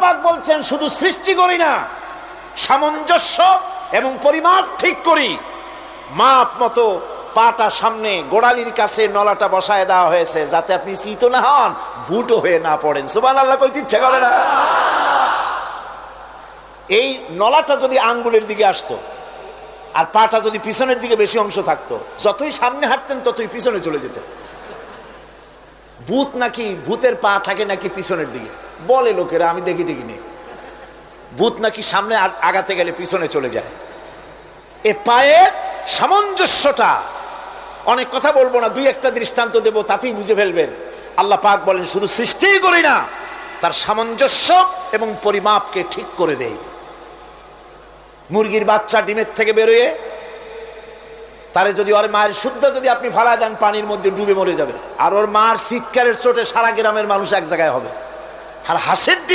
পাক বলছেন শুধু সৃষ্টি করি না, সামঞ্জস্য এবং পরিমাপ ঠিক করি। মাপ মতো পাটা সামনে গোড়ালির কাছে নলাটা বসায় দেওয়া হয়েছে, যাতে আপনি চিত না হন, ভুটো হয়ে না পড়েন। সুবহানাল্লাহ কইতে ইচ্ছা করে না? এই নলাটা যদি আঙ্গুলের দিকে আসতো আর পাটা যদি পিছনের দিকে বেশি অংশ থাকতো, যতই সামনে হাঁটতেন ততই পিছনে চলে যেতেন। ভূত নাকি, ভূতের পা থাকে নাকি পিছনের দিকে, বলে লোকেরা, আমি দেখি নেই। ভূত নাকি সামনে আগাতে গেলে পিছনে চলে যায়। এ পায়ের সামঞ্জস্যটা, অনেক কথা বলবো না, দুই একটা দৃষ্টান্ত দেব, তাতেই বুঝে ফেলবেন। আল্লাহ পাক বলেন শুধু সৃষ্টিই করি না, তার সামঞ্জস্য এবং পরিমাপকে ঠিক করে দেই। মুরগির বাচ্চা ডিমের থেকে বেরোয়, তারে যদি ওর মায়ের শুদ্ধ যদি আপনি ফালায় দেন, পানির মধ্যে ডুবে মরে যাবে। আর ওর মার চিৎকারের চোটে সারা গ্রামের মানুষ এক জায়গায় হবে। আর হাঁসের ডিম